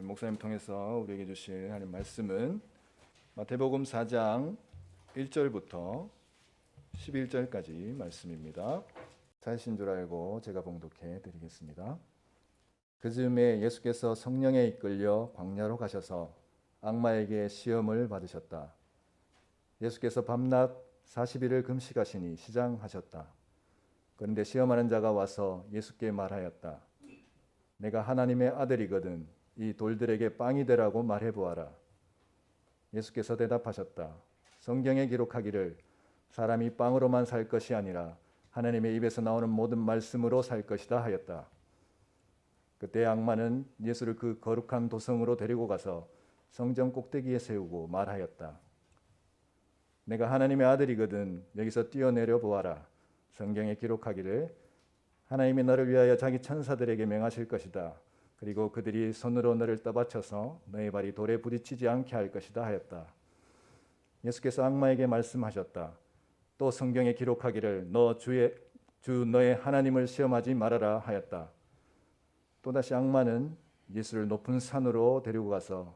목사님 통해서 우리에게 주실 하나님 말씀은 마태복음 4장 1절부터 11절까지 말씀입니다. 사실인 줄 알고 제가 봉독해 드리겠습니다. 그 즈음에 예수께서 성령에 이끌려 광야로 가셔서 악마에게 시험을 받으셨다. 예수께서 밤낮 40일을 금식하시니 시장하셨다. 그런데 시험하는 자가 와서 예수께 말하였다. 내가 하나님의 아들이거든 이 돌들에게 빵이 되라고 말해보아라. 예수께서 대답하셨다. 성경에 기록하기를 사람이 빵으로만 살 것이 아니라 하나님의 입에서 나오는 모든 말씀으로 살 것이다 하였다. 그때 악마는 예수를 그 거룩한 도성으로 데리고 가서 성전 꼭대기에 세우고 말하였다. 내가 하나님의 아들이거든 여기서 뛰어내려 보아라. 성경에 기록하기를 하나님이 너를 위하여 자기 천사들에게 명하실 것이다. 그리고 그들이 손으로 너를 떠받쳐서 너의 발이 돌에 부딪히지 않게 할 것이다 하였다. 예수께서 악마에게 말씀하셨다. 또 성경에 기록하기를 주 너의 하나님을 시험하지 말아라 하였다. 또다시 악마는 예수를 높은 산으로 데리고 가서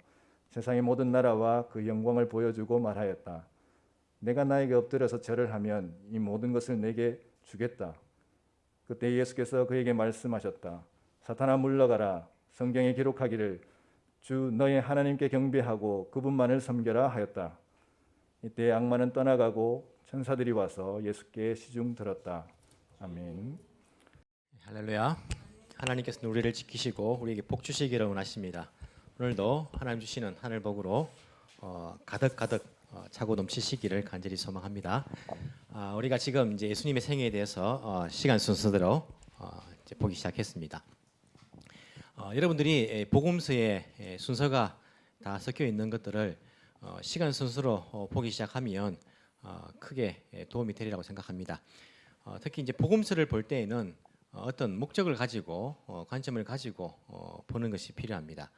세상의 모든 나라와 그 영광을 보여주고 말하였다. 내가 나에게 엎드려서 절을 하면 이 모든 것을 내게 주겠다. 그때 예수께서 그에게 말씀하셨다. 사탄아 물러가라. 성경에 기록하기를 주 너의 하나님께 경배하고 그분만을 섬겨라 하였다. 이때 악마는 떠나가고 천사들이 와서 예수께 시중 들었다. 아멘. 할렐루야. 하나님께서는 우리를 지키시고 우리에게 복 주시기를 원하십니다. 오늘도 하나님 주시는 하늘 복으로 가득 차고 넘치시기를 간절히 소망합니다. 우리가 지금 이제 예수님의 생애에 대해서 시간 순서대로 이제 보기 시작했습니다. 여러분들이 복음서의 순서가 다 섞여 있는 것들을 시간 순서로 보기 시작하면 크게 도움이 되리라고 생각합니다. 특히 이제 복음서를 볼 때에는 어떤 목적을 가지고 관점을 가지고 보는 것이 필요합니다.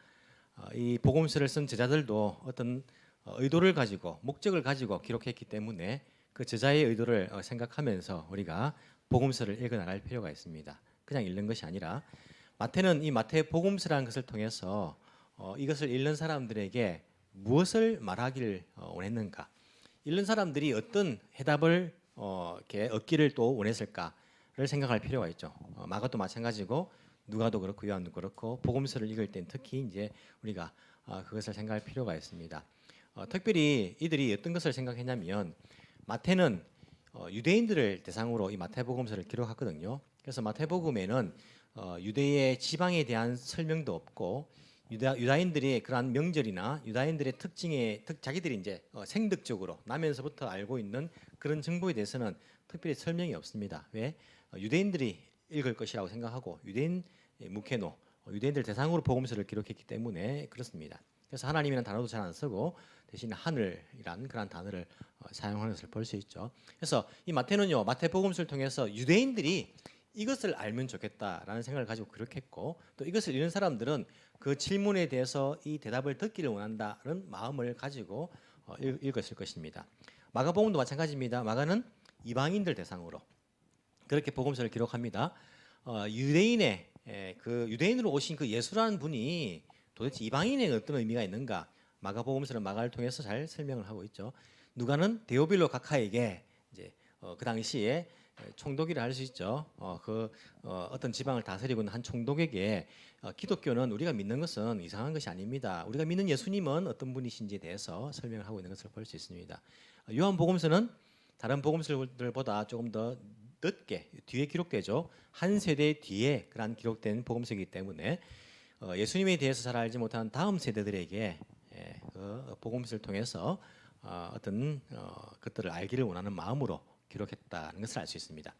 이 복음서를 쓴 저자들도 어떤 의도를 가지고 목적을 가지고 기록했기 때문에 그 저자의 의도를 생각하면서 우리가 복음서를 읽어 나갈 필요가 있습니다. 그냥 읽는 것이 아니라 마태는 이 마태복음서라는 것을 통해서 이것을 읽는 사람들에게 무엇을 말하기를 원했는가, 읽는 사람들이 어떤 해답을 이렇게 얻기를 또 원했을까를 생각할 필요가 있죠. 마가도 마찬가지고 누가도 그렇고 요한도 그렇고 복음서를 읽을 땐 특히 이제 우리가 그것을 생각할 필요가 있습니다. 특별히 이들이 어떤 것을 생각했냐면 마태는 유대인들을 대상으로 이 마태복음서를 기록했거든요. 그래서 마태복음에는 유대의 지방에 대한 설명도 없고 유다인들의 그러한 명절이나 유다인들의 특징에 자기들이 이제 생득적으로 나면서부터 알고 있는 그런 정보에 대해서는 특별히 설명이 없습니다. 왜? 유대인들이 읽을 것이라고 생각하고 유대인 무케노, 유대인들 대상으로 복음서를 기록했기 때문에 그렇습니다. 그래서 하나님이라는 단어도 잘 안 쓰고 대신 하늘이란 그런 단어를 사용하는 것을 볼 수 있죠. 그래서 이 마태는요, 마태복음서를 통해서 유대인들이 이것을 알면 좋겠다라는 생각을 가지고 기록했고, 또 이것을 읽는 사람들은 그 질문에 대해서 이 대답을 듣기를 원한다는 마음을 가지고 읽었을 것입니다. 마가복음도 마찬가지입니다. 마가는 이방인들 대상으로 그렇게 복음서를 기록합니다. 유대인으로 오신 그 예수라는 분이 도대체 이방인에게 어떤 의미가 있는가? 마가복음서는 마가를 통해서 잘 설명을 하고 있죠. 누가는 데오빌로 각하에게 이제 그 당시에 총독이라 할 수 있죠. 어떤 지방을 다스리고 있는 한 총독에게 기독교는 우리가 믿는 것은 이상한 것이 아닙니다. 우리가 믿는 예수님은 어떤 분이신지에 대해서 설명을 하고 있는 것을 볼 수 있습니다. 요한복음서는 다른 복음서들보다 조금 더 늦게 뒤에 기록되죠. 한 세대 뒤에 그런 기록된 복음서이기 때문에 예수님에 대해서 잘 알지 못하는 다음 세대들에게 그 복음서를 통해서 어떤 것들을 알기를 원하는 마음으로 기록했다는 것을 알 수 있습니다.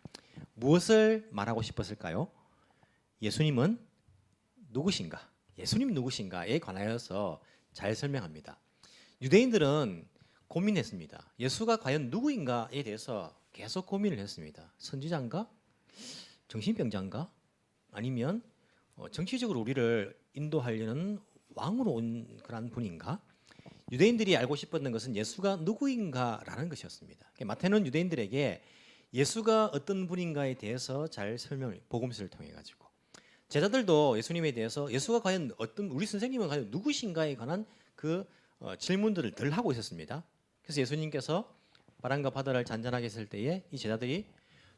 무엇을 말하고 싶었을까요? 예수님은 누구신가? 예수님 누구신가에 관하여서 잘 설명합니다. 유대인들은 고민했습니다. 예수가 과연 누구인가에 대해서 계속 고민을 했습니다. 선지자인가? 정신병자인가? 아니면 정치적으로 우리를 인도하려는 왕으로 온 그런 분인가? 유대인들이 알고 싶었던 것은 예수가 누구인가라는 것이었습니다. 마태는 유대인들에게 예수가 어떤 분인가에 대해서 잘 복음서를 통해 가지고 제자들도 예수님에 대해서 예수가 과연 어떤 우리 선생님은 과연 누구신가에 관한 그 질문들을 늘 하고 있었습니다. 그래서 예수님께서 바람과 바다를 잔잔하게 했을 때에 이 제자들이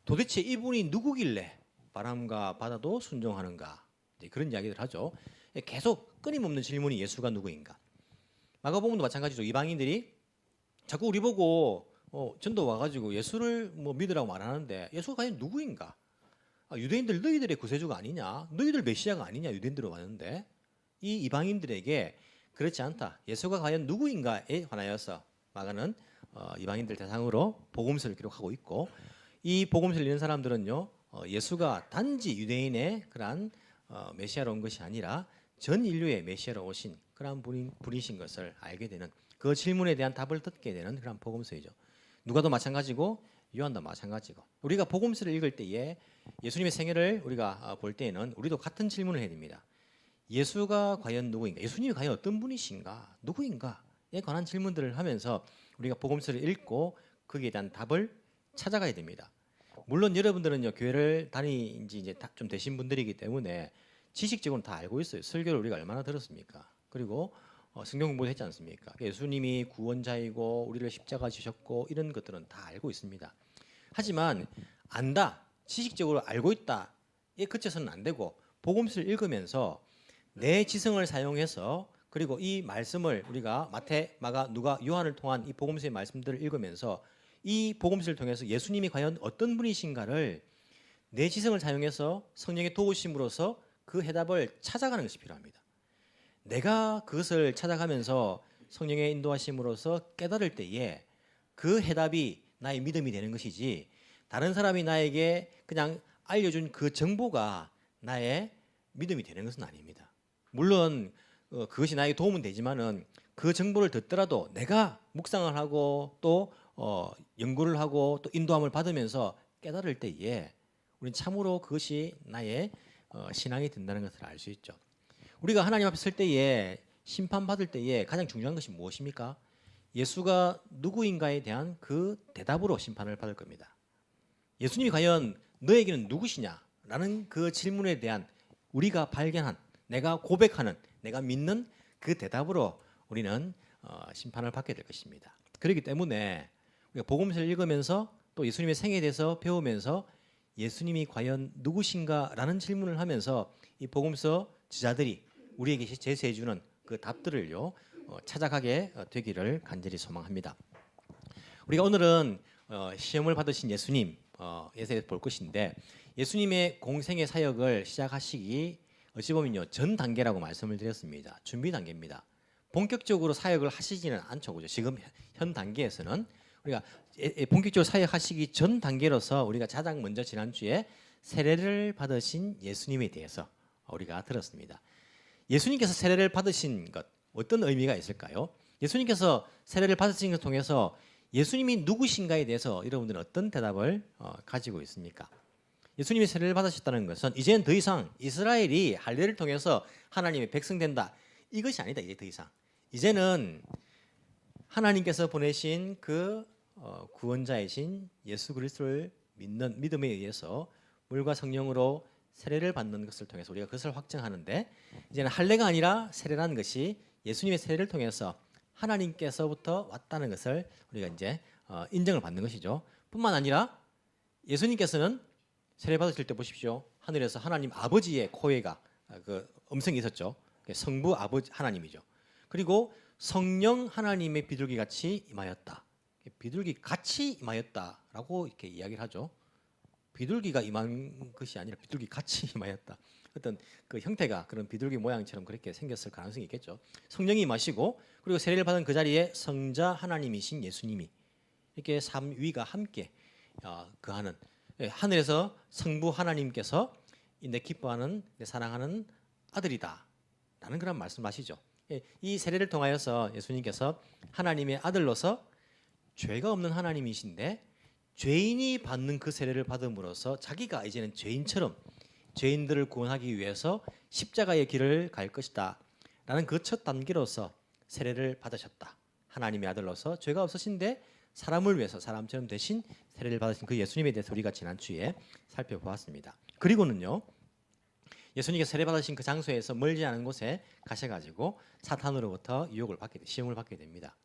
도대체 이분이 누구길래 바람과 바다도 순종하는가, 이제 그런 이야기를 하죠. 계속 끊임없는 질문이 예수가 누구인가. 마가복음도 마찬가지로 이방인들이 자꾸 우리 보고 전도 와가지고 예수를 뭐 믿으라고 말하는데 예수가 과연 누구인가? 유대인들 너희들의 구세주가 아니냐? 너희들 메시아가 아니냐? 유대인들로 왔는데 이 이방인들에게 그렇지 않다. 예수가 과연 누구인가에 관하여서 마가는 이방인들 대상으로 복음서를 기록하고 있고, 이 복음서를 읽는 사람들은요, 예수가 단지 유대인의 그러한 메시아로 온 것이 아니라 전 인류의 메시아로 오신 그러한 분이신 것을 알게 되는, 그 질문에 대한 답을 듣게 되는 그런 복음서이죠. 누가도 마찬가지고 요한도 마찬가지고, 우리가 복음서를 읽을 때에 예수님의 생애를 우리가 볼 때에는 우리도 같은 질문을 해야 됩니다. 예수가 과연 누구인가? 예수님이 과연 어떤 분이신가? 누구인가?에 관한 질문들을 하면서 우리가 복음서를 읽고 거기에 대한 답을 찾아가야 됩니다. 물론 여러분들은요, 교회를 다니지 이제 좀 되신 분들이기 때문에 지식적으로 다 알고 있어요. 설교를 우리가 얼마나 들었습니까? 그리고 성경 공부를 했지 않습니까? 예수님이 구원자이고 우리를 십자가 지셨고 이런 것들은 다 알고 있습니다. 하지만 안다, 지식적으로 알고 있다에 그쳐서는 안 되고, 복음서를 읽으면서 내 지성을 사용해서, 그리고 이 말씀을 우리가 마태, 마가, 누가, 요한을 통한 이 복음서의 말씀들을 읽으면서 이 복음서를 통해서 예수님이 과연 어떤 분이신가를 내 지성을 사용해서 성령의 도우심으로써 그 해답을 찾아가는 것이 필요합니다. 내가 그것을 찾아가면서 성령의 인도하심으로써 깨달을 때에 그 해답이 나의 믿음이 되는 것이지, 다른 사람이 나에게 그냥 알려준 그 정보가 나의 믿음이 되는 것은 아닙니다. 물론 그것이 나에게 도움은 되지만은 그 정보를 듣더라도 내가 묵상을 하고 또 연구를 하고 또 인도함을 받으면서 깨달을 때에 우리는 참으로 그것이 나의 신앙이 된다는 것을 알 수 있죠. 우리가 하나님 앞에 설 때에, 심판받을 때에 가장 중요한 것이 무엇입니까? 예수가 누구인가에 대한 그 대답으로 심판을 받을 겁니다. 예수님이 과연 너에게는 누구시냐라는 그 질문에 대한 우리가 발견한, 내가 고백하는, 내가 믿는 그 대답으로 우리는 심판을 받게 될 것입니다. 그렇기 때문에 우리가 복음서를 읽으면서 또 예수님의 생애에 대해서 배우면서 예수님이 과연 누구신가라는 질문을 하면서 이 복음서 지자들이 우리에게 제시해 주는 그 답들을요 찾아가게 되기를 간절히 소망합니다. 우리가 오늘은 시험을 받으신 예수님에 대해서 볼 것인데, 예수님의 공생의 사역을 시작하시기 어찌 보면요 전 단계라고 말씀을 드렸습니다. 준비 단계입니다. 본격적으로 사역을 하시지는 않죠, 그죠? 지금 현 단계에서는 우리가 본격적으로 사역하시기 전 단계로서 우리가 가장 먼저 지난주에 세례를 받으신 예수님에 대해서 우리가 들었습니다. 예수님께서 세례를 받으신 것, 어떤 의미가 있을까요? 예수님께서 세례를 받으신 것을 통해서 예수님이 누구신가에 대해서 여러분들은 어떤 대답을 가지고 있습니까? 예수님이 세례를 받으셨다는 것은 이제는 더 이상 이스라엘이 할례를 통해서 하나님의 백성 된다, 이것이 아니다. 이제 더 이상 이제는 하나님께서 보내신 그 구원자이신 예수 그리스도를 믿는 믿음에 의해서 물과 성령으로 세례를 받는 것을 통해서 우리가 그것을 확증하는데, 이제는 할례가 아니라 세례라는 것이 예수님의 세례를 통해서 하나님께서부터 왔다는 것을 우리가 이제 인정을 받는 것이죠. 뿐만 아니라 예수님께서는 세례 받으실 때 보십시오. 하늘에서 하나님 아버지의 코에가 그 음성이 있었죠. 성부 아버지 하나님이죠. 그리고 성령 하나님의 비둘기 같이 임하였다. 비둘기 같이 임하였다라고 이렇게 이야기를 하죠. 비둘기가 임한 것이 아니라 비둘기 같이 임하였다. 어떤 그 형태가 그런 비둘기 모양처럼 그렇게 생겼을 가능성이 있겠죠. 성령이 임하시고, 그리고 세례를 받은 그 자리에 성자 하나님이신 예수님이 이렇게 삼위가 함께 거하는, 하늘에서 성부 하나님께서 내 기뻐하는 내 사랑하는 아들이다 라는 그런 말씀하시죠. 이 세례를 통하여서 예수님께서 하나님의 아들로서 죄가 없는 하나님이신데 죄인이 받는 그 세례를 받음으로써 자기가 이제는 죄인처럼 죄인들을 구원하기 위해서 십자가의 길을 갈 것이다 라는 그 첫 단계로서 세례를 받으셨다. 하나님의 아들로서 죄가 없으신데 사람을 위해서 사람처럼 대신 세례를 받으신 그 예수님에 대해서 우리가 지난주에 살펴보았습니다. 그리고는요, 예수님께서 세례 받으신 그 장소에서 멀지 않은 곳에 가셔가지고 사탄으로부터 시험을 받게 됩니다.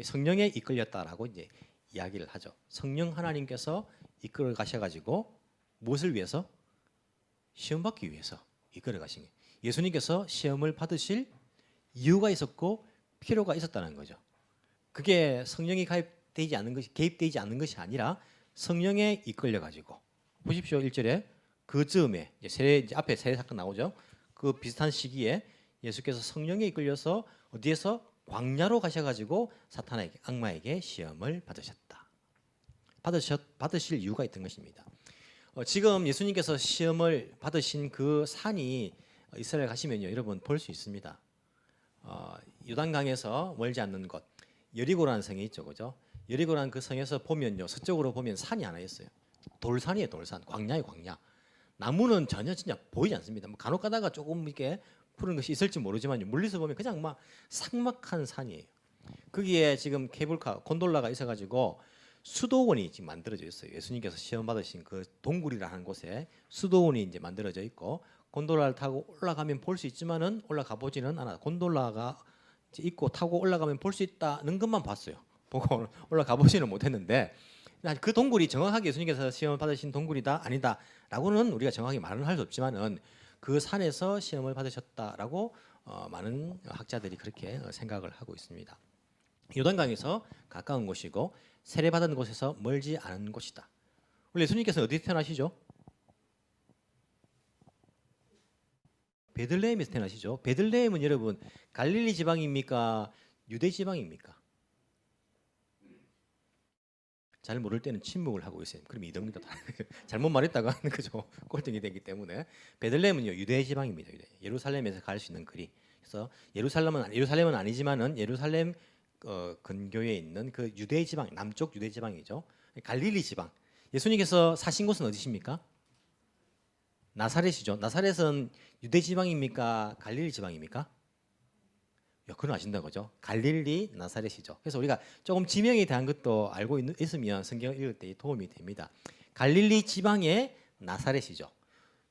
성령에 이끌렸다라고 이제 이야기를 하죠. 성령 하나님께서 이끌어 가셔가지고 무엇을 위해서? 시험 받기 위해서 이끌어 가신 거예요. 예수님께서 시험을 받으실 이유가 있었고 필요가 있었다는 거죠. 그게 성령이 개입되지 않는 것이 아니라 성령에 이끌려 가지고 보십시오. 1절에 그 즈음에 이제 앞에 세례 사건 나오죠. 그 비슷한 시기에 예수께서 성령에 이끌려서 어디에서 광야로 가셔가지고 사탄에게 악마에게 시험을 받으셨다. 받으실 이유가 있던 것입니다. 지금 예수님께서 시험을 받으신 그 산이 이스라엘 가시면요, 여러분 볼 수 있습니다. 요단강에서 멀지 않는 곳 여리고라는 성이 있죠, 그죠? 여리고라는 그 성에서 보면요, 서쪽으로 보면 산이 하나 있어요. 돌산이에요, 돌산. 광야의 광야. 나무는 전혀 진짜 보이지 않습니다. 뭐 간혹 가다가 조금 이렇게 푸른 것이 있을지 모르지만 멀리서 보면 그냥 막 삭막한 산이에요. 거기에 지금 케이블카, 곤돌라가 있어가지고 수도원이 지금 만들어져 있어요. 예수님께서 시험 받으신 그 동굴이라는 곳에 수도원이 이제 만들어져 있고 곤돌라를 타고 올라가면 볼 수 있지만은 올라가 보지는 않아. 곤돌라가 있고 타고 올라가면 볼 수 있다는 것만 봤어요. 보고 올라가 보지는 못했는데 그 동굴이 정확하게 예수님께서 시험을 받으신 동굴이다 아니다라고는 우리가 정확히 말은 할 수 없지만은 그 산에서 시험을 받으셨다라고 많은 학자들이 그렇게 생각을 하고 있습니다. 요단강에서 가까운 곳이고 세례받은 곳에서 멀지 않은 곳이다. 원래 예수님께서 어디 태어나시죠? 베들레헴에서 태어나시죠. 베들레헴은 여러분 갈릴리 지방입니까? 유대 지방입니까? 잘 모를 때는 침묵을 하고 있어요. 그럼 이동기도 잘못 말했다가 하는 거죠. 꼴등이 되기 때문에 베들레헴은요 유대 지방입니다. 예루살렘에서 갈 수 있는 거리. 그래서 예루살렘은 아니지만은 예루살렘 근교에 있는 그 유대 지방, 남쪽 유대 지방이죠. 갈릴리 지방. 예수님께서 사신 곳은 어디십니까? 나사렛이죠. 나사렛은 유대 지방입니까? 갈릴리 지방입니까? 그건 아신다는 거죠. 갈릴리 나사렛이죠. 그래서 우리가 조금 지명에 대한 것도 알고 있으면 성경을 읽을 때 도움이 됩니다. 갈릴리 지방의 나사렛이죠.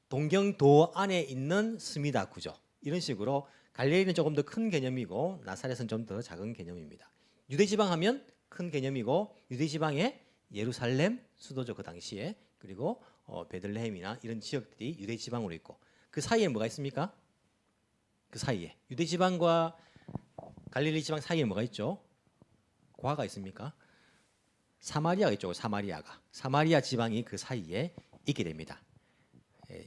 동경도 안에 있는 스미다구죠. 이런 식으로 갈릴리는 조금 더 큰 개념이고 나사렛은 좀 더 작은 개념입니다. 유대 지방 하면 큰 개념이고 유대 지방의 예루살렘 수도죠. 그 당시에. 그리고 베들레헴이나 이런 지역들이 유대 지방으로 있고 그 사이에 뭐가 있습니까? 그 사이에 유대 지방과 갈릴리 지방 사이에 뭐가 있죠? 고아가 있습니까? 사마리아가 있죠. 사마리아 지방이 그 사이에 있게 됩니다.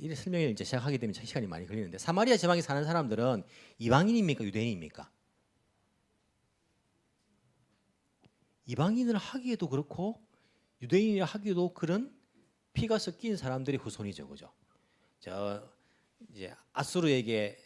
이 설명을 이제 시작하게 되면 시간이 많이 걸리는데 사마리아 지방에 사는 사람들은 이방인입니까? 유대인입니까? 이방인을 하기에도 그렇고 유대인을 하기에도 그런 피가 섞인 사람들의 후손이죠, 그죠? 이제 아수르에게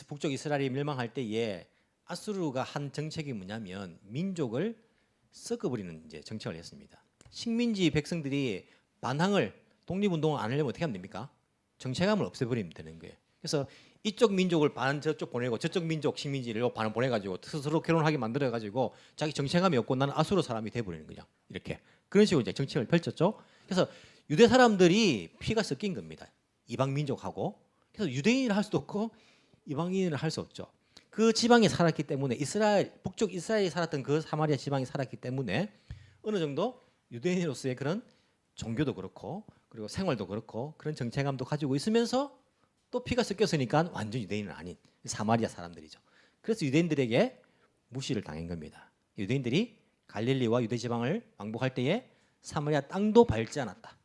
북쪽 이스라엘이 멸망할 때에 아수르가 한 정책이 뭐냐면 민족을 섞어버리는 이제 정책을 했습니다. 식민지 백성들이 반항을 독립운동을 안 하려면 어떻게 하면 됩니까? 정체감을 없애버리면 되는 거예요. 그래서 이쪽 민족을 반 저쪽 보내고 저쪽 민족 식민지를 반 보내가지고 스스로 결혼하게 만들어가지고 자기 정체감이 없고 나는 아수르 사람이 돼버리는 거죠. 이렇게 그런 식으로 이제 정책을 펼쳤죠. 그래서 유대 사람들이 피가 섞인 겁니다. 이방 민족하고 그래서 유대인을 할 수도 없고 이방인을 할 수 없죠. 그 지방에 살았기 때문에 북쪽 이스라엘이 살았던 그 사마리아 지방에 살았기 때문에 어느 정도 유대인으로서의 그런 종교도 그렇고 그리고 생활도 그렇고 그런 정체감도 가지고 있으면서 또 피가 섞였으니까 완전 유대인은 아닌 사마리아 사람들이죠. 그래서 유대인들에게 무시를 당한 겁니다. 유대인들이 갈릴리와 유대 지방을 왕복할 때에 사마리아 땅도 밟지 않았다.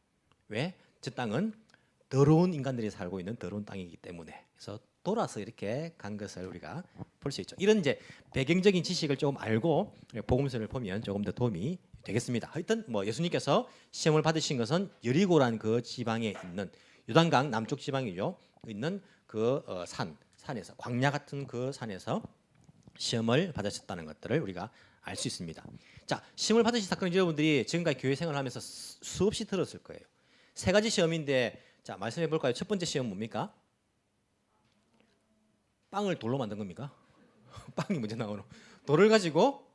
왜? 저 땅은 더러운 인간들이 살고 있는 더러운 땅이기 때문에. 그래서 돌아서 이렇게 간 것을 우리가 볼 수 있죠. 이런 이제 배경적인 지식을 조금 알고 복음서를 보면 조금 더 도움이 되겠습니다. 하여튼 뭐 예수님께서 시험을 받으신 것은 여리고란 그 지방에 있는 요단강 남쪽 지방이죠. 있는 그 산에서 광야 같은 그 산에서 시험을 받으셨다는 것들을 우리가 알 수 있습니다. 자, 시험을 받으신 사건은 여러분들이 지금까지 교회 생활하면서 수없이 들었을 거예요. 세 가지 시험인데 자, 말씀해 볼까요? 첫 번째 시험 뭡니까? 빵을 돌로 만든 겁니까? 빵이 문제 나오는 돌을 가지고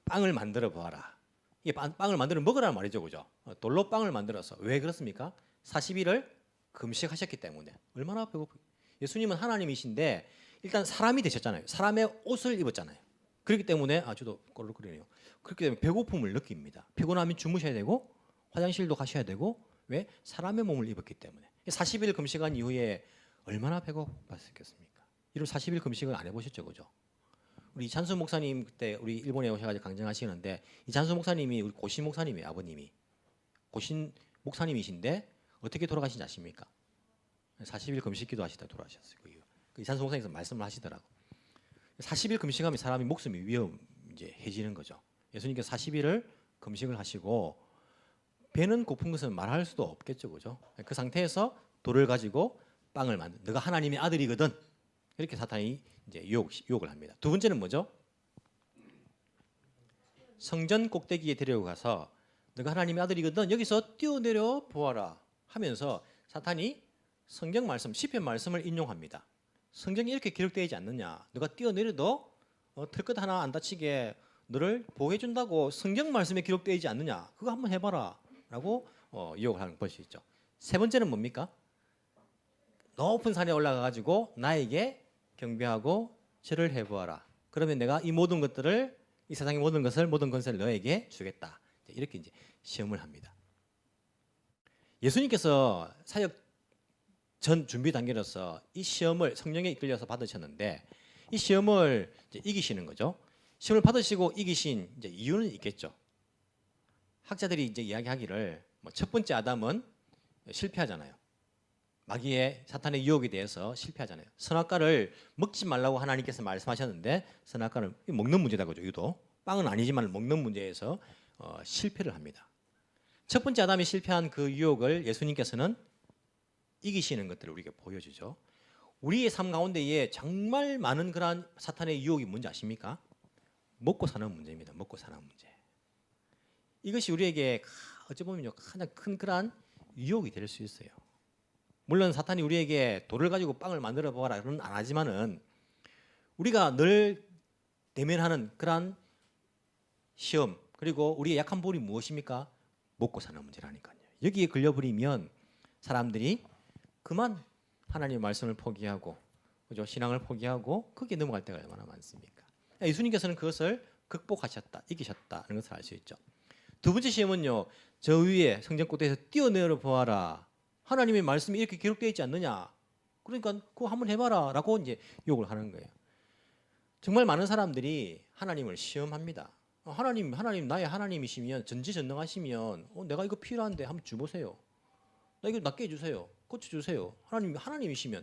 빵을 만들어 보아라. 이게 빵을 만들어 먹으라는 말이죠, 그죠? 돌로 빵을 만들어서 왜 그렇습니까? 40일을 금식하셨기 때문에 얼마나 배고프. 예수님은 하나님이신데 일단 사람이 되셨잖아요. 사람의 옷을 입었잖아요. 그렇기 때문에 저도 꼴록거리네요. 그렇기 때문에 배고픔을 느낍니다. 피곤하면 주무셔야 되고 화장실도 가셔야 되고 왜? 사람의 몸을 입었기 때문에. 40일 금식한 이후에 얼마나 배고팠겠습니까? 이런 40일 금식을 안 해보셨죠, 그죠? 우리 이찬수 목사님 그때 우리 일본에 오셔가지고 강정하시는데 이찬수 목사님이 우리 고신 목사님이에요. 아버님이 고신 목사님이신데 어떻게 돌아가신지 아십니까? 40일 금식기도 하시다 돌아가셨어요. 그 이찬수 목사님께서 말씀을 하시더라고. 40일 금식하면 사람이 목숨이 위험해지는 거죠. 예수님께서 40일을 금식을 하시고 배는 고픈 것은 말할 수도 없겠죠, 그죠? 그 상태에서 돌을 가지고 빵을 만든. 너가 하나님의 아들이거든. 이렇게 사탄이 이제 유혹을 합니다. 두 번째는 뭐죠? 성전 꼭대기에 데리고 가서 너가 하나님의 아들이거든. 여기서 뛰어내려 보아라 하면서 사탄이 성경 말씀, 시편 말씀을 인용합니다. 성경에 이렇게 기록되어 있지 않느냐? 너가 뛰어내려도 털끝 하나 안 다치게 너를 보호해 준다고 성경 말씀에 기록되어 있지 않느냐? 그거 한번 해봐라 라고 유혹을 하는 걸 볼 수 있죠. 세 번째는 뭡니까? 높은 산에 올라가 가지고 나에게 경배하고 절을 해보아라. 그러면 내가 이 모든 것들을 이 세상의 모든 것을 모든 권세를 너에게 주겠다. 이렇게 이제 시험을 합니다. 예수님께서 사역 전 준비 단계로서 이 시험을 성령에 이끌려서 받으셨는데 이 시험을 이제 이기시는 거죠. 시험을 받으시고 이기신 이제 이유는 있겠죠. 학자들이 이제 이야기하기를 첫 번째 아담은 실패하잖아요. 마귀의 사탄의 유혹에 대해서 실패하잖아요. 선악과를 먹지 말라고 하나님께서 말씀하셨는데 선악과를 먹는 문제다 그죠. 유도 빵은 아니지만 먹는 문제에서 실패를 합니다. 첫 번째 아담이 실패한 그 유혹을 예수님께서는 이기시는 것들을 우리에게 보여주죠. 우리의 삶 가운데에 정말 많은 그러한 사탄의 유혹이 뭔지 아십니까? 먹고 사는 문제입니다. 먹고 사는 문제. 이것이 우리에게 어찌 보면 가장 큰 그러한 유혹이 될 수 있어요. 물론 사탄이 우리에게 돌을 가지고 빵을 만들어 보아라는 안 하지만은 우리가 늘 대면하는 그러한 시험 그리고 우리의 약한 부분이 무엇입니까? 먹고 사는 문제라니까요. 여기에 걸려버리면 사람들이 그만 하나님의 말씀을 포기하고 그죠? 신앙을 포기하고 거기에 넘어갈 때가 얼마나 많습니까? 예수님께서는 그것을 극복하셨다, 이기셨다는 것을 알 수 있죠. 두 번째 시험은요. 저 위에 성전 꼭대기에서 뛰어내려 보아라. 하나님의 말씀이 이렇게 기록되어 있지 않느냐? 그러니까 그거 한번 해봐라 라고 이제 욕을 하는 거예요. 정말 많은 사람들이 하나님을 시험합니다. 하나님 나의 하나님이시면 전지전능하시면 내가 이거 필요한데 한번 줘보세요. 나 이거 낫게 해주세요. 고쳐주세요. 하나님이시면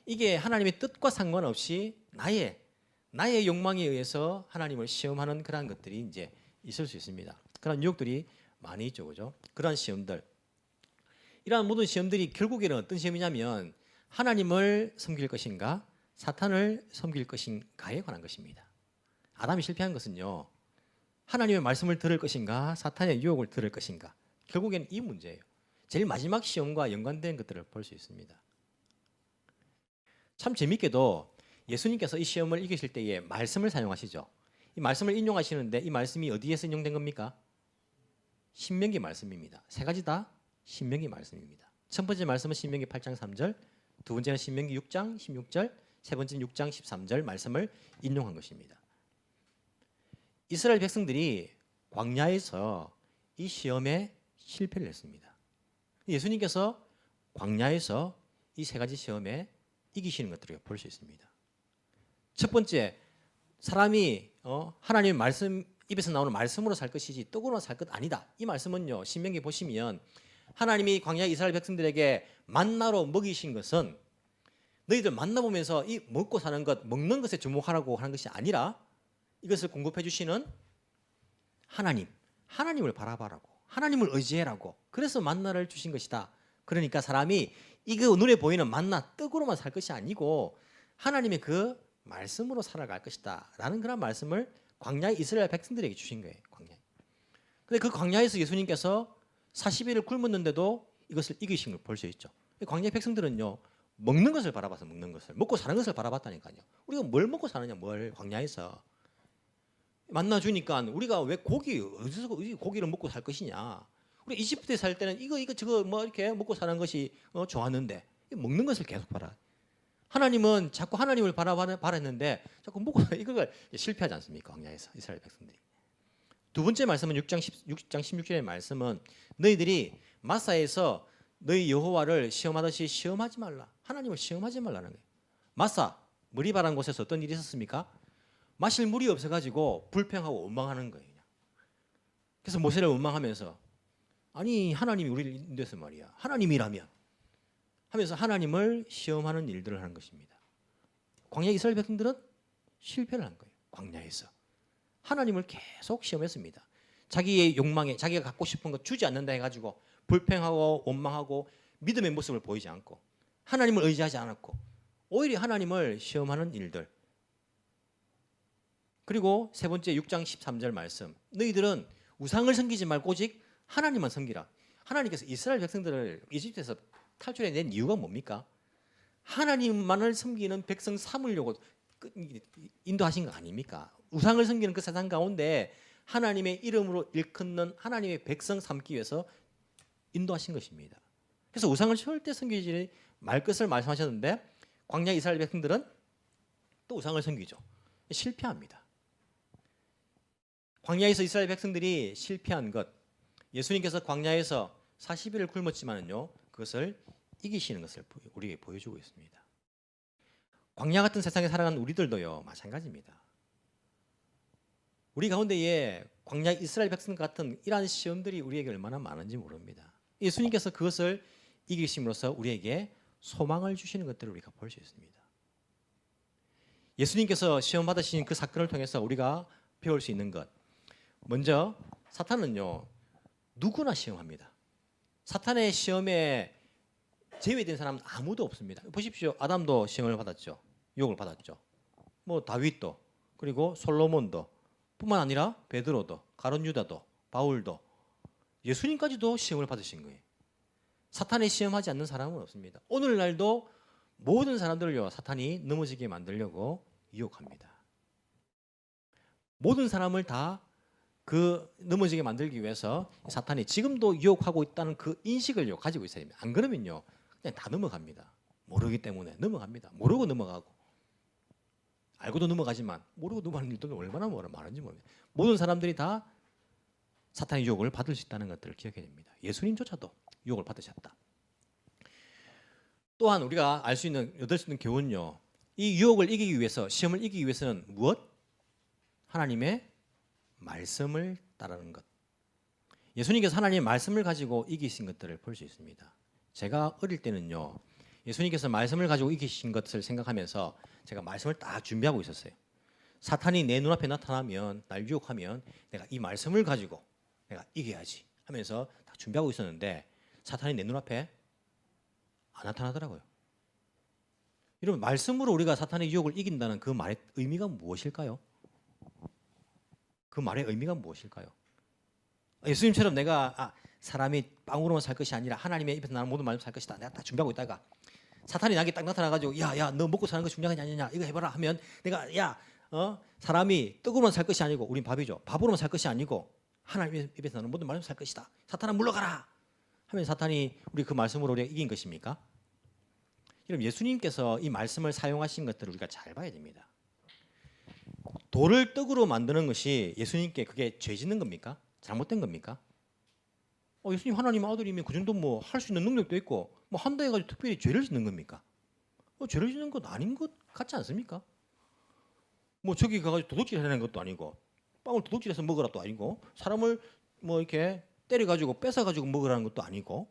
이게 하나님의 뜻과 상관없이 나의 욕망에 의해서 하나님을 시험하는 그런 것들이 이제 있을 수 있습니다. 그런 유혹들이 많이 있죠, 그죠? 그런 시험들. 이러한 모든 시험들이 결국에는 어떤 시험이냐면 하나님을 섬길 것인가 사탄을 섬길 것인가에 관한 것입니다. 아담이 실패한 것은요. 하나님의 말씀을 들을 것인가 사탄의 유혹을 들을 것인가 결국에는 이 문제예요. 제일 마지막 시험과 연관된 것들을 볼 수 있습니다. 참 재밌게도 예수님께서 이 시험을 이기실 때에 말씀을 사용하시죠. 이 말씀을 인용하시는데 이 말씀이 어디에서 인용된 겁니까? 신명기 말씀입니다. 세 가지 다 신명기 말씀입니다. 첫 번째 말씀은 신명기 8장 3절, 두 번째는 신명기 6장 16절, 세 번째는 6장 13절 말씀을 인용한 것입니다. 이스라엘 백성들이 광야에서 이 시험에 실패를 했습니다. 예수님께서 광야에서 이 세 가지 시험에 이기시는 것들을 볼 수 있습니다. 첫 번째, 사람이 하나님의 말씀 입에서 나오는 말씀으로 살 것이지 떡으로 살 것 아니다. 이 말씀은요. 신명기 보시면 하나님이 광야 이스라엘 백성들에게 만나로 먹이신 것은 너희들 만나 보면서 이 먹고 사는 것, 먹는 것에 주목하라고 하는 것이 아니라 이것을 공급해 주시는 하나님을 바라봐라고, 하나님을 의지해라고. 그래서 만나를 주신 것이다. 그러니까 사람이 이거 눈에 보이는 만나 떡으로만 살 것이 아니고 하나님의 그 말씀으로 살아갈 것이다. 라는 그런 말씀을 광야의 이스라엘 백성들에게 주신 거예요. 광야에. 근데 그 광야에서 예수님께서 40일을 굶었는데도 이것을 이기신 걸 볼 수 있죠. 광야의 백성들은요. 먹는 것을 바라봐서 먹는 것을 먹고 사는 것을 바라봤다니까요. 우리가 뭘 먹고 사느냐 뭘 광야에서 만나 주니까 우리가 왜 어디서 고기를 먹고 살 것이냐. 우리 이집트에 살 때는 이거 저거 뭐 이렇게 먹고 사는 것이 좋았는데 먹는 것을 계속 봐라. 하나님은 자꾸 하나님을 바라했는데 자꾸 먹고 이걸 실패하지 않습니까? 광야에서 이스라엘 백성들이. 두 번째 말씀은 6장 16절의 말씀은 너희들이 마사에서 너희 여호와를 시험하듯이 시험하지 말라. 하나님을 시험하지 말라는 거예요. 마사 머리바란 곳에서 어떤 일이 있었습니까? 마실 물이 없어가지고 불평하고 원망하는 거예요. 그래서 모세를 원망하면서 아니 하나님이 우리를 인도해서 말이야. 하나님이라면 하면서 하나님을 시험하는 일들을 하는 것입니다. 광야 이스라엘 백성들은 실패를 한 거예요. 광야에서 하나님을 계속 시험했습니다. 자기의 욕망에 자기가 갖고 싶은 것 주지 않는다 해가지고 불평하고 원망하고 믿음의 모습을 보이지 않고 하나님을 의지하지 않았고 오히려 하나님을 시험하는 일들. 그리고 세 번째 6장 13절 말씀. 너희들은 우상을 섬기지 말고 오직 하나님만 섬기라. 하나님께서 이스라엘 백성들을 이집트에서 탈출해낸 이유가 뭡니까? 하나님만을 섬기는 백성 삼으려고 인도하신 거 아닙니까? 우상을 섬기는 그 세상 가운데 하나님의 이름으로 일컫는 하나님의 백성 삼기 위해서 인도하신 것입니다. 그래서 우상을 절대 섬기지 말 것을 말씀하셨는데 광야 이스라엘 백성들은 또 우상을 섬기죠. 실패합니다. 광야에서 이스라엘 백성들이 실패한 것, 예수님께서 광야에서 40일을 굶었지만은요, 그것을 이기시는 것을 우리에게 보여주고 있습니다. 광야 같은 세상에 살아가는 우리들도요, 마찬가지입니다. 우리 가운데에 광야 이스라엘 백성 같은 이러한 시험들이 우리에게 얼마나 많은지 모릅니다. 예수님께서 그것을 이기심으로써 우리에게 소망을 주시는 것들을 우리가 볼 수 있습니다. 예수님께서 시험 받으신 그 사건을 통해서 우리가 배울 수 있는 것, 먼저 사탄은요 누구나 시험합니다. 사탄의 시험에 제외된 사람은 아무도 없습니다. 보십시오. 아담도 시험을 받았죠. 유혹을 받았죠. 뭐 다윗도 그리고 솔로몬도 뿐만 아니라 베드로도 가룟 유다도 바울도 예수님까지도 시험을 받으신 거예요. 사탄에 시험하지 않는 사람은 없습니다. 오늘날도 모든 사람들을요 사탄이 넘어지게 만들려고 유혹합니다. 모든 사람을 다 그 넘어지게 만들기 위해서 사탄이 지금도 유혹하고 있다는 그 인식을요 가지고 있어야 됩니다. 안 그러면요 그냥 다 넘어갑니다. 모르기 때문에 넘어갑니다. 모르고 넘어가고 알고도 넘어가지만 모르고 넘어가는 일들은 얼마나 많은지 모릅니다. 모든 사람들이 다 사탄의 유혹을 받을 수 있다는 것들을 기억해야 됩니다. 예수님조차도 유혹을 받으셨다. 또한 우리가 알 수 있는 얻을 수 있는 교훈요. 이 유혹을 이기기 위해서 시험을 이기기 위해서는 무엇? 하나님의 말씀을 따르는 것. 예수님께서 하나님의 말씀을 가지고 이기신 것들을 볼 수 있습니다. 제가 어릴 때는요. 예수님께서 말씀을 가지고 이기신 것을 생각하면서 제가 말씀을 딱 준비하고 있었어요. 사탄이 내 눈앞에 나타나면 날 유혹하면 내가 이 말씀을 가지고 내가 이겨야지 하면서 딱 준비하고 있었는데 사탄이 내 눈앞에 안 나타나더라고요. 여러분 말씀으로 우리가 사탄의 유혹을 이긴다는 그 말의 의미가 무엇일까요? 그 말의 의미가 무엇일까요? 예수님처럼 내가 사람이 빵으로만 살 것이 아니라 하나님의 입에서 나는 모든 말씀 살 것이다. 내가 딱 준비하고 있다가 사탄이 나에게 딱 나타나가지고 야 너 먹고 사는 거 중요하지 않느냐 이거 해봐라 하면 내가 사람이 떡으로만 살 것이 아니고 우린 밥이죠. 밥으로만 살 것이 아니고 하나님의 입에서 나는 모든 말씀 살 것이다. 사탄아 물러가라 하면 사탄이 우리 그 말씀으로 우리가 이긴 것입니까? 여러분 예수님께서 이 말씀을 사용하신 것들을 우리가 잘 봐야 됩니다. 돌을 떡으로 만드는 것이 예수님께 그게 죄 짓는 겁니까? 잘못된 겁니까? 예수님 하나님의 아들이면 그 정도 뭐 할 수 있는 능력도 있고 뭐 한다 해가지고 특별히 죄를 짓는 겁니까? 죄를 짓는 것 아닌 것 같지 않습니까? 뭐 저기 가가지고 도둑질 하는 것도 아니고 빵을 도둑질해서 먹으라도 아니고 사람을 뭐 이렇게 때려가지고 뺏어가지고 먹으라는 것도 아니고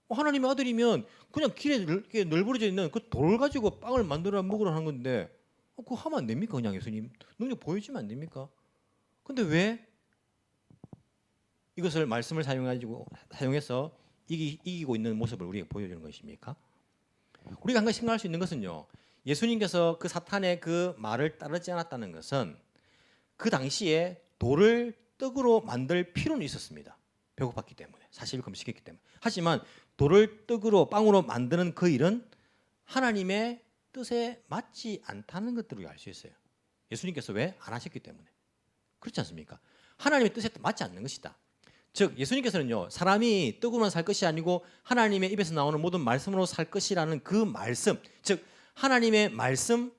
하나님의 아들이면 그냥 길에 이렇게 널브러져 있는 그 돌 가지고 빵을 만들어 먹으라 하는 건데 그거 하면 안 됩니까? 그냥 예수님 능력 보여주면 안 됩니까? 근데 왜 이것을 말씀을 사용해서 이기고 있는 모습을 우리에게 보여주는 것입니까? 우리가 한 가지 생각할 수 있는 것은요. 예수님께서 그 사탄의 그 말을 따르지 않았다는 것은 그 당시에 돌을 떡으로 만들 필요는 있었습니다. 배고팠기 때문에 사실 금식했기 때문에. 하지만 돌을 떡으로 빵으로 만드는 그 일은 하나님의 뜻에 맞지 않다는 것들을 알 수 있어요. 예수님께서 왜 안 하셨기 때문에. 그렇지 않습니까? 하나님의 뜻에 맞지 않는 것이다. 즉 예수님께서는요 사람이 떡으로만 살 것이 아니고 하나님의 입에서 나오는 모든 말씀으로 살 것이라는 그 말씀, 즉 하나님의 말씀,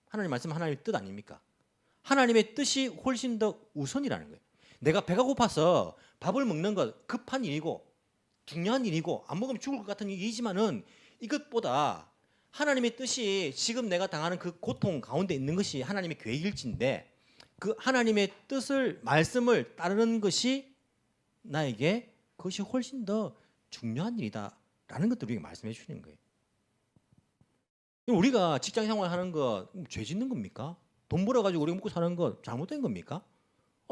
하나님의 뜻 아닙니까? 하나님의 뜻이 훨씬 더 우선이라는 거예요. 내가 배가 고파서 밥을 먹는 것 급한 일이고 중요한 일이고 안 먹으면 죽을 것 같은 일이지만은 이것보다 하나님의 뜻이 지금 내가 당하는 그 고통 가운데 있는 것이 하나님의 계획일진데 그 하나님의 뜻을 말씀을 따르는 것이 나에게 그것이 훨씬 더 중요한 일이다라는 것들을 우리가 말씀해 주시는 거예요. 우리가 직장 생활하는 거 죄 짓는 겁니까? 돈 벌어가지고 우리가 먹고 사는 거 잘못된 겁니까?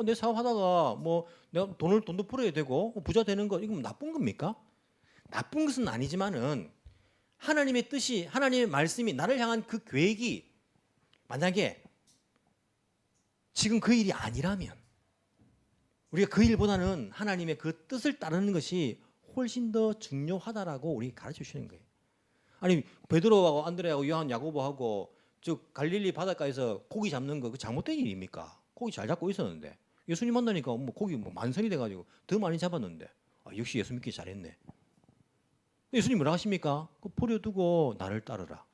내 사업하다가 뭐 내가 돈도 벌어야 되고 부자 되는 거 이건 나쁜 겁니까? 나쁜 것은 아니지만은 하나님의 뜻이 하나님의 말씀이 나를 향한 그 계획이 만약에 지금 그 일이 아니라면 우리가 그 일보다는 하나님의 그 뜻을 따르는 것이 훨씬 더 중요하다라고 우리 가르쳐 주시는 거예요. 아니 베드로하고 안드레하고 요한 야고보하고 즉 갈릴리 바닷가에서 고기 잡는 거 그 잘못된 일입니까? 고기 잘 잡고 있었는데 예수님 만나니까 뭐 고기 뭐 만선이 돼가지고 더 많이 잡았는데 역시 예수 믿기 잘했네. 예수님 뭐라 하십니까? 그 버려두고 나를 따르라.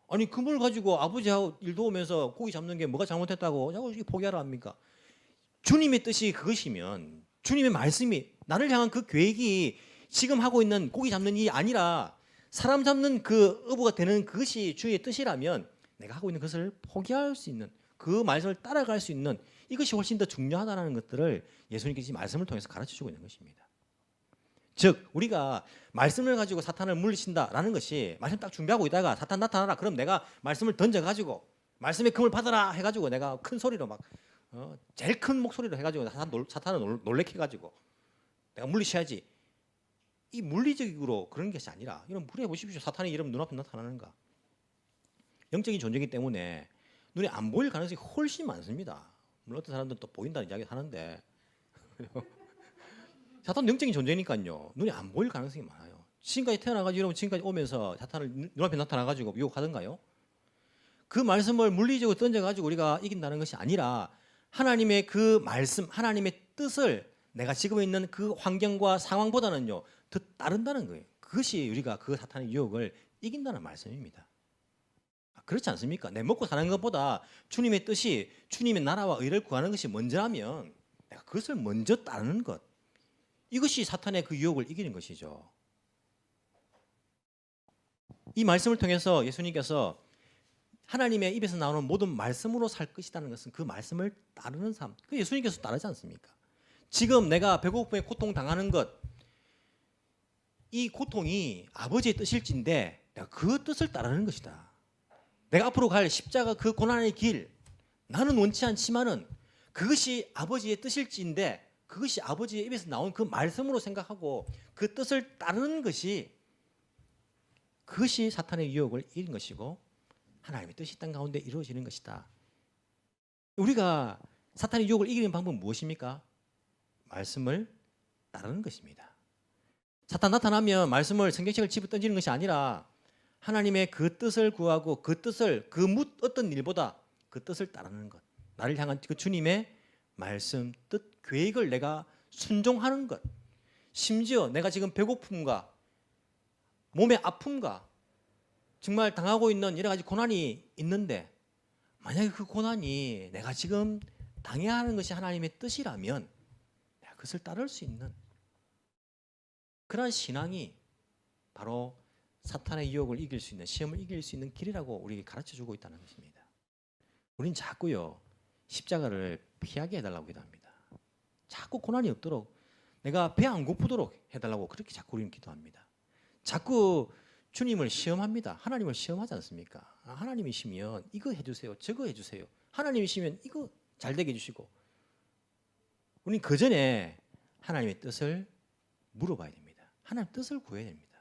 아니 그물 가지고 아버지하고 일 도우면서 고기 잡는 게 뭐가 잘못했다고 자꾸 포기하라 합니까? 주님의 뜻이 그것이면 주님의 말씀이 나를 향한 그 계획이 지금 하고 있는 고기 잡는 일이 아니라 사람 잡는 그 어부가 되는 그것이 주의 뜻이라면 내가 하고 있는 것을 포기할 수 있는 그 말씀을 따라갈 수 있는 이것이 훨씬 더 중요하다는 것들을 예수님께서 말씀을 통해서 가르쳐주고 있는 것입니다. 즉 우리가 말씀을 가지고 사탄을 물리친다라는 것이 말씀 딱 준비하고 있다가 사탄 나타나라 그럼 내가 말씀을 던져가지고 말씀의 금을 받아라 해가지고 내가 큰 소리로 막 제일 큰 목소리로 해가지고 사탄을 놀래켜 가지고 내가 물리쳐야지. 이 물리적으로 그런 것이 아니라 이런 물리해 보십시오. 사탄이 이름 눈앞에 나타나는가. 영적인 존재이기 때문에 눈에 안 보일 가능성이 훨씬 많습니다. 물론 어떤 사람들은 또 보인다는 이야기 하는데 사탄은 영적인 존재니까요. 눈에 안 보일 가능성이 많아요. 지금까지 태어나가지고 여러분 지금까지 오면서 사탄을 눈앞에 나타나가지고 유혹하던가요? 그 말씀을 물리적으로 던져가지고 우리가 이긴다는 것이 아니라 하나님의 그 말씀, 하나님의 뜻을 내가 지금 있는 그 환경과 상황보다는요 더 따른다는 거예요. 그것이 우리가 그 사탄의 유혹을 이긴다는 말씀입니다. 그렇지 않습니까? 내 먹고 사는 것보다 주님의 뜻이 주님의 나라와 의를 구하는 것이 먼저라면 내가 그것을 먼저 따르는 것 이것이 사탄의 그 유혹을 이기는 것이죠. 이 말씀을 통해서 예수님께서 하나님의 입에서 나오는 모든 말씀으로 살 것이라는 것은 그 말씀을 따르는 삶. 그 예수님께서 따르지 않습니까? 지금 내가 배고픔에 고통당하는 것, 이 고통이 아버지의 뜻일진데 내가 그 뜻을 따르는 것이다. 내가 앞으로 갈 십자가 그 고난의 길, 나는 원치 않지만은 그것이 아버지의 뜻일지인데 그것이 아버지의 입에서 나온 그 말씀으로 생각하고 그 뜻을 따르는 것이 그것이 사탄의 유혹을 이긴 것이고 하나님의 뜻이 땅 가운데 이루어지는 것이다. 우리가 사탄의 유혹을 이기는 방법은 무엇입니까? 말씀을 따르는 것입니다. 사탄 나타나면 말씀을 성경책을 집어 던지는 것이 아니라 하나님의 그 뜻을 구하고 그 뜻을 어떤 일보다 그 뜻을 따르는 것. 나를 향한 그 주님의 말씀, 뜻, 계획을 내가 순종하는 것. 심지어 내가 지금 배고픔과 몸의 아픔과 정말 당하고 있는 여러 가지 고난이 있는데 만약에 그 고난이 내가 지금 당해야 하는 것이 하나님의 뜻이라면 내가 그것을 따를 수 있는 그러한 신앙이 바로 사탄의 유혹을 이길 수 있는 시험을 이길 수 있는 길이라고 우리에게 가르쳐주고 있다는 것입니다. 우리는 자꾸요 십자가를 피하게 해달라고 기도합니다. 자꾸 고난이 없도록 내가 배 안 고프도록 해달라고 그렇게 자꾸 우리는 기도합니다. 자꾸 주님을 시험합니다. 하나님을 시험하지 않습니까? 하나님이시면 이거 해주세요. 저거 해주세요. 하나님이시면 이거 잘 되게 해주시고 우리는 그 전에 하나님의 뜻을 물어봐야 됩니다. 하나님의 뜻을 구해야 됩니다.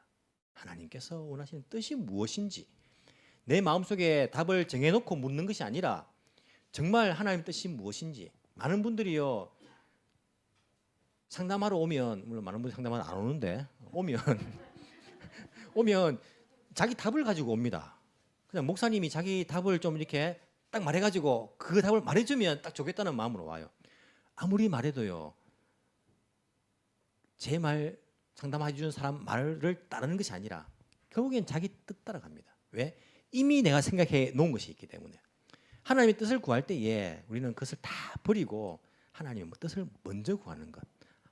하나님께서 원하시는 뜻이 무엇인지 내 마음속에 답을 정해놓고 묻는 것이 아니라 정말 하나님의 뜻이 무엇인지 많은 분들이요 상담하러 오면 물론 많은 분들이 상담하러 안 오는데 오면 자기 답을 가지고 옵니다. 그냥 목사님이 자기 답을 좀 이렇게 딱 말해가지고 그 답을 말해주면 딱 좋겠다는 마음으로 와요. 아무리 말해도요 제 말 상담해 주는 사람 말을 따르는 것이 아니라 결국엔 자기 뜻 따라갑니다. 왜? 이미 내가 생각해 놓은 것이 있기 때문에 하나님의 뜻을 구할 때에 우리는 그것을 다 버리고 하나님의 뜻을 먼저 구하는 것,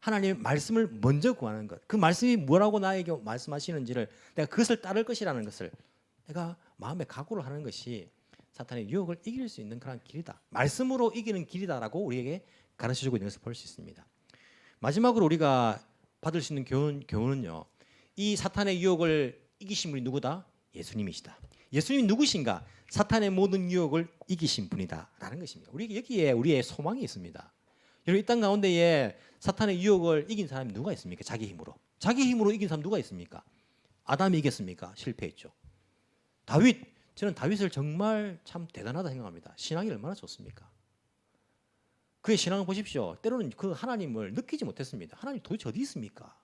하나님의 말씀을 먼저 구하는 것, 그 말씀이 뭐라고 나에게 말씀하시는지를 내가 그것을 따를 것이라는 것을 내가 마음에 각오를 하는 것이 사탄의 유혹을 이길 수 있는 그런 길이다. 말씀으로 이기는 길이다라고 우리에게 가르쳐주고 있는 것을 볼 수 있습니다. 마지막으로 우리가 받을 수 있는 교훈은요. 이 사탄의 유혹을 이기신 분이 누구다? 예수님이시다. 예수님이 누구신가? 사탄의 모든 유혹을 이기신 분이다라는 것입니다. 우리 여기에 우리의 소망이 있습니다. 여러분 이 땅 가운데에 사탄의 유혹을 이긴 사람이 누가 있습니까? 자기 힘으로. 자기 힘으로 이긴 사람 누가 있습니까? 아담이 이겼습니까? 실패했죠. 저는 다윗을 정말 참 대단하다 생각합니다. 신앙이 얼마나 좋습니까? 그의 신앙을 보십시오. 때로는 그 하나님을 느끼지 못했습니다. 하나님 도대체 어디 있습니까?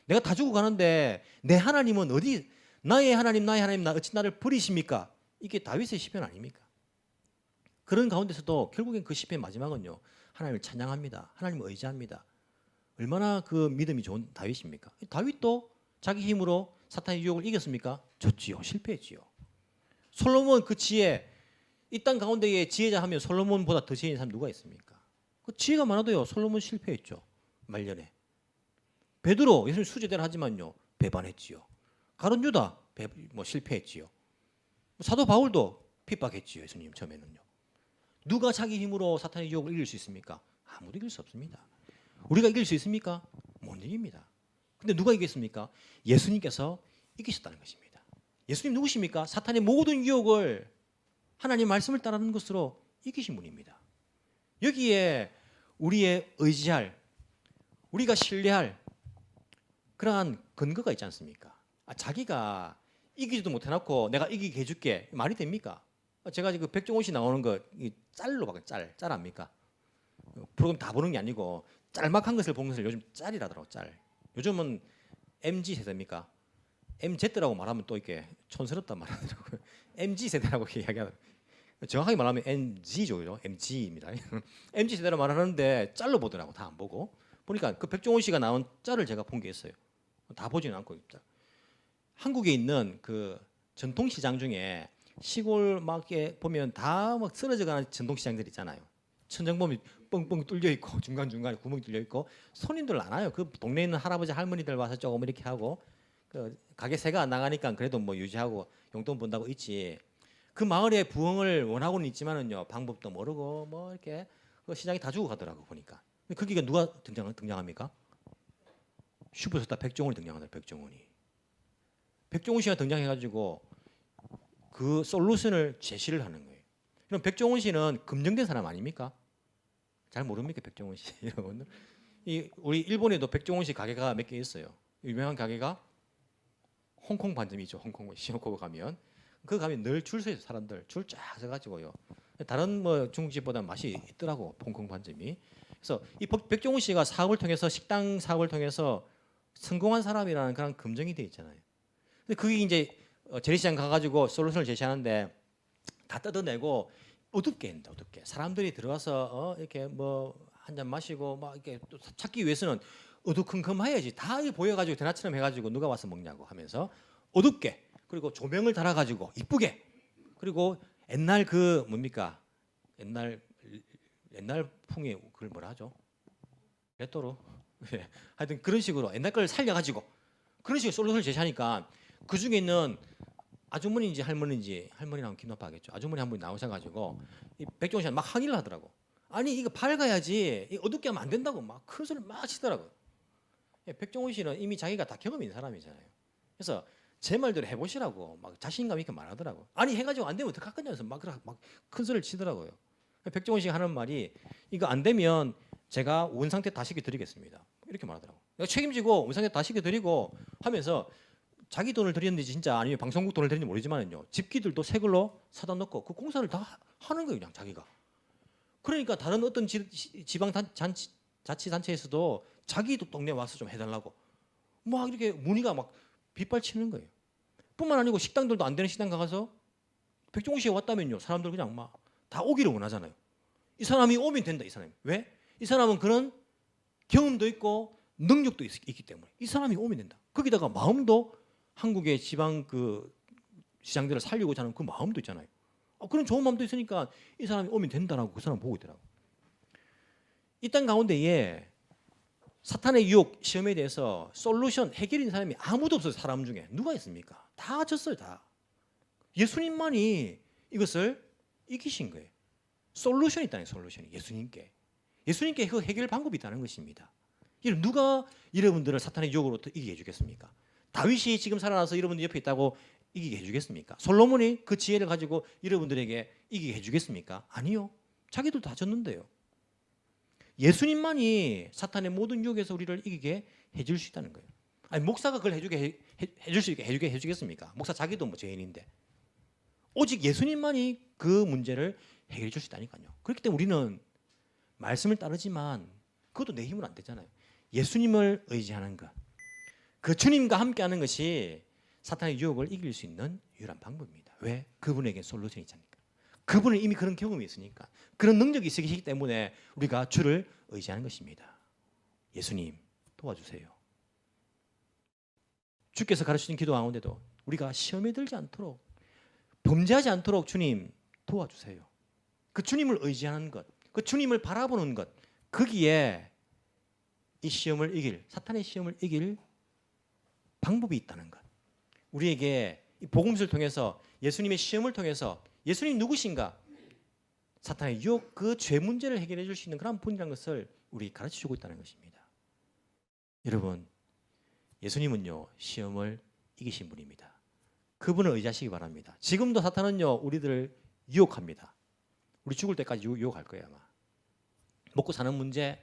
내가 다 죽어 가는데 내 하나님은 어디? 나의 하나님 나 어찌 나를 버리십니까? 이게 다윗의 시편 아닙니까? 그런 가운데서도 결국엔 그 시편 마지막은요. 하나님을 찬양합니다. 하나님을 의지합니다. 얼마나 그 믿음이 좋은 다윗입니까? 다윗도 자기 힘으로 사탄의 유혹을 이겼습니까? 졌지요. 실패했지요. 솔로몬 그 지혜, 이 땅 가운데에 지혜자 하면 솔로몬보다 더 지혜인 사람 누가 있습니까? 그 지혜가 많아도요. 솔로몬 실패했죠. 말년에. 베드로 예수님 수제대로 하지만요. 배반했지요. 가룟 유다 실패했지요. 사도 바울도 핍박했지요. 예수님 처음에는요. 누가 자기 힘으로 사탄의 유혹을 이길 수 있습니까? 아무도 이길 수 없습니다. 우리가 이길 수 있습니까? 못 이깁니다. 근데 누가 이겼습니까? 예수님께서 이기셨다는 것입니다. 예수님 누구십니까? 사탄의 모든 유혹을 하나님 말씀을 따르는 것으로 이기신 분입니다. 여기에 우리의 의지할, 우리가 신뢰할 그러한 근거가 있지 않습니까? 자기가 이기지도 못해놓고 내가 이기게 해줄게 말이 됩니까? 제가 지금 백종원 씨 나오는 거 짤로 봐요. 짤 압니까? 프로그램 다 보는 게 아니고 짤막한 것을 보는 것을 요즘 짤이라더라고. 짤. 요즘은 MZ 세대입니까? MZ라고 말하면 또 이렇게 촌스럽단 말하더라고요. MZ 세대라고 이야기하더라고요. 정확하게 말하면 MZ죠, MG입니다. MZ 세대로 말하는데 짤로 보더라고. 다 안 보고 보니까 그 백종원 씨가 나온 짤을 제가 본 게 있어요. 다 보지는 않고 한국에 있는 그 전통시장 중에 시골 막에 보면 다 막 쓰러져가는 전통시장들 있잖아요. 천정범이 뻥뻥 뚫려 있고 중간중간에 구멍이 뚫려 있고 손님들 안 와요. 그 동네에 있는 할아버지 할머니들 와서 조금 이렇게 하고 그 가게 세가 안 나가니까 그래도 뭐 유지하고 용돈 번다고 있지. 그 마을에 부흥을 원하고는 있지만은요 방법도 모르고 뭐 이렇게 그 시장이 다 죽어가더라고 보니까. 거기가 누가 등장합니까? 슈퍼스타 백종원이 등장하더라. 백종원 씨가 등장해가지고 그 솔루션을 제시를 하는 거예요. 그럼 백종원 씨는 검증된 사람 아닙니까? 잘 모릅니까 백종원 씨 여러분들? 우리 일본에도 백종원 씨 가게가 몇 개 있어요. 유명한 가게가 홍콩 반점이죠. 홍콩 시노코보 가면 그 가면 늘 줄 서요. 사람들 줄 쫙 서가지고요. 다른 뭐 중국집보다 맛이 있더라고 홍콩 반점이. 그래서 이 백종원 씨가 사업을 통해서 식당 사업을 통해서 성공한 사람이라는 그런 검증이 돼 있잖아요. 근데 그게 이제 재래시장 가가지고 솔루션을 제시하는데 다 뜯어내고 어둡게 했는데 어둡게 사람들이 들어와서 이렇게 뭐 한 잔 마시고 막 이렇게 또 찾기 위해서는 어두컴컴해야지 다 보여가지고 대낮처럼 해가지고 누가 와서 먹냐고 하면서 어둡게 그리고 조명을 달아가지고 이쁘게 그리고 옛날 그 뭡니까 옛날 풍의 그걸 뭐라 하죠? 레토로 예. 하여튼 그런 식으로 옛날 걸 살려가지고 그런 식으로 솔루션을 제시하니까 그 중에 있는 아주머니인지 할머니라면 기노파겠죠. 아주머니 한 분이 나오셔가지고 이 백종원 씨한테 막 항의를 하더라고. 아니 이거 밝아야지 이 어둡게 하면 안 된다고 막 큰 소리 막 치더라고요. 백종원 씨는 이미 자기가 다 경험이 있는 사람이잖아요. 그래서 제 말대로 해보시라고 막 자신감 있게 말하더라고. 아니 해가지고 안 되면 어떡할 거냐면서 막 큰 소리를 치더라고요. 백종원 씨가 하는 말이 이거 안 되면 제가 원상태 다시게 드리겠습니다. 이렇게 말하더라고. 내가 책임지고 원상태 다시게 드리고 하면서 자기 돈을 들였는지 진짜 아니면 방송국 돈을 들였는지 모르지만은요. 집기들도 새 걸로 사다 놓고 그 공사를 다 하는 거예요. 그냥 자기가. 그러니까 다른 어떤 지방 자치단체에서도 자기 동네 와서 좀 해달라고 막 이렇게 문의가 막 빗발치는 거예요. 뿐만 아니고 식당들도 안 되는 식당 가서 백종원 씨가 왔다면요. 사람들 그냥 막 다 오기를 원하잖아요. 이 사람이 오면 된다. 이 사람이. 왜? 이 사람은 그런 경험도 있고 능력도 있기 때문에 이 사람이 오면 된다. 거기다가 마음도 한국의 지방 그 시장들을 살리고자 하는 그 마음도 있잖아요. 그런 좋은 마음도 있으니까 이 사람이 오면 된다라고 그 사람 보고 있더라고. 이 땅 가운데에 사탄의 유혹 시험에 대해서 솔루션 해결인 사람이 아무도 없어요. 사람 중에 누가 있습니까? 다 졌어요. 다. 예수님만이 이것을 이기신 거예요. 솔루션이 있다는 솔루션이 예수님께 그 해결 방법이 있다는 것입니다. 누가 여러분들을 사탄의 유혹으로부터 이기게 해주겠습니까? 다윗이 지금 살아나서 여러분들 옆에 있다고 이기게 해주겠습니까? 솔로몬이 그 지혜를 가지고 여러분들에게 이기게 해주겠습니까? 아니요. 자기도 다 졌는데요. 예수님만이 사탄의 모든 유혹에서 우리를 이기게 해줄 수 있다는 거예요. 아니 목사가 그걸 해줄 수 있게 해주겠습니까? 목사 자기도 뭐 죄인인데. 오직 예수님만이 그 문제를 해결해 줄 수 있다니까요. 그렇기 때문에 우리는 말씀을 따르지만 그것도 내 힘은 안 되잖아요. 예수님을 의지하는 것, 그 주님과 함께하는 것이 사탄의 유혹을 이길 수 있는 유일한 방법입니다. 왜? 그분에게 솔루션이 있잖아요. 그분은 이미 그런 경험이 있으니까, 그런 능력이 있으시기 때문에 우리가 주를 의지하는 것입니다. 예수님 도와주세요. 주께서 가르치신 기도 가운데도 우리가 시험에 들지 않도록, 범죄하지 않도록 주님 도와주세요. 그 주님을 의지하는 것, 그 주님을 바라보는 것, 거기에 이 시험을 이길, 사탄의 시험을 이길 방법이 있다는 것. 우리에게 이 복음서를 통해서, 예수님의 시험을 통해서 예수님 누구신가? 사탄의 유혹, 그 죄 문제를 해결해 줄 수 있는 그런 분이라는 것을 우리 가르쳐주고 있다는 것입니다. 여러분, 예수님은요 시험을 이기신 분입니다. 그분을 의지하시기 바랍니다. 지금도 사탄은요 우리들을 유혹합니다. 우리 죽을 때까지 유혹할 거예요 아마. 먹고 사는 문제,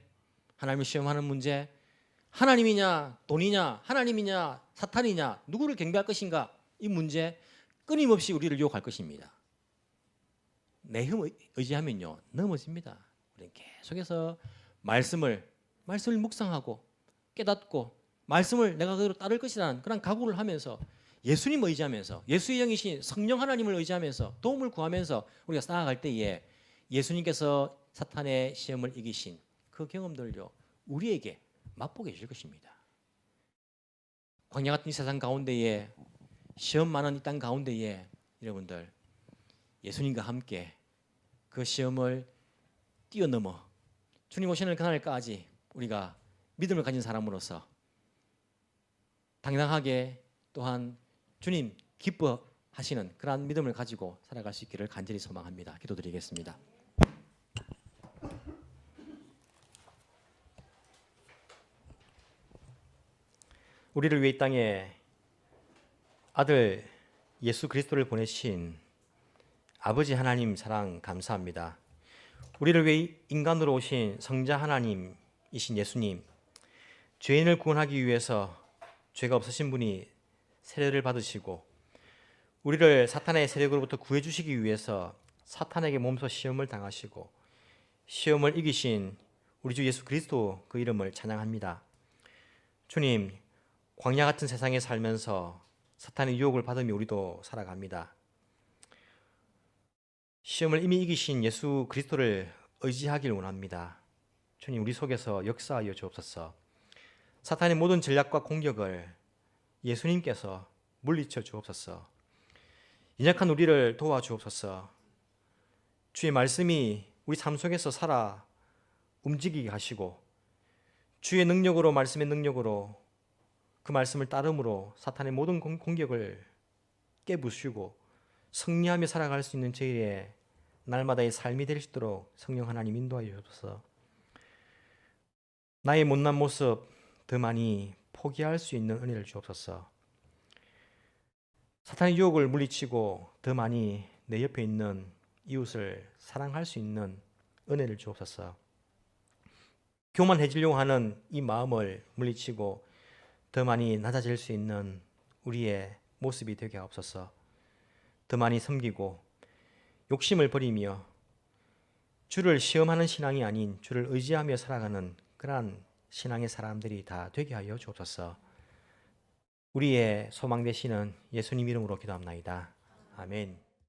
하나님을 시험하는 문제, 하나님이냐 돈이냐, 하나님이냐 사탄이냐, 누구를 경배할 것인가, 이 문제 끊임없이 우리를 유혹할 것입니다. 내 힘을 의지하면요 넘어집니다. 우리는 계속해서 말씀을 묵상하고 깨닫고 말씀을 내가 그대로 따를 것이라는 그런 각오를 하면서 예수님을 의지하면서, 예수의 영이신 성령 하나님을 의지하면서 도움을 구하면서 우리가 나아갈 때에 예수님께서 사탄의 시험을 이기신 그 경험들요 우리에게 맛보게 해줄 것입니다. 광야 같은 이 세상 가운데에, 시험 많은 이 땅 가운데에 여러분들 예수님과 함께 그 시험을 뛰어넘어 주님 오시는 그날까지 우리가 믿음을 가진 사람으로서 당당하게 또한 주님 기뻐하시는 그러한 믿음을 가지고 살아갈 수 있기를 간절히 소망합니다. 기도드리겠습니다. 우리를 위해 이 땅에 아들 예수 그리스도를 보내신 아버지 하나님 사랑 감사합니다. 우리를 위해 인간으로 오신 성자 하나님이신 예수님, 죄인을 구원하기 위해서 죄가 없으신 분이 세례를 받으시고 우리를 사탄의 세력으로부터 구해 주시기 위해서 사탄에게 몸소 시험을 당하시고 시험을 이기신 우리 주 예수 그리스도 그 이름을 찬양합니다. 주님, 광야 같은 세상에 살면서 사탄의 유혹을 받으며 우리도 살아갑니다. 시험을 이미 이기신 예수 그리스도를 의지하길 원합니다. 주님, 우리 속에서 역사하여 주옵소서. 사탄의 모든 전략과 공격을 예수님께서 물리쳐 주옵소서. 연약한 우리를 도와주옵소서. 주의 말씀이 우리 삶 속에서 살아 움직이게 하시고 주의 능력으로, 말씀의 능력으로 그 말씀을 따름으로 사탄의 모든 공격을 깨부수고 승리하며 살아갈 수 있는 저희의 날마다의 삶이 될 수 있도록 성령 하나님 인도하여 주옵소서. 나의 못난 모습 더 많이 포기할 수 있는 은혜를 주옵소서. 사탄의 유혹을 물리치고 더 많이 내 옆에 있는 이웃을 사랑할 수 있는 은혜를 주옵소서. 교만해지려고 하는 이 마음을 물리치고 더 많이 낮아질 수 있는 우리의 모습이 되게 하옵소서. 더 많이 섬기고 욕심을 버리며 주를 시험하는 신앙이 아닌 주를 의지하며 살아가는 그러한 신앙의 사람들이 다 되게 하여 주옵소서. 우리의 소망 되시는 예수님 이름으로 기도합나이다. 아멘.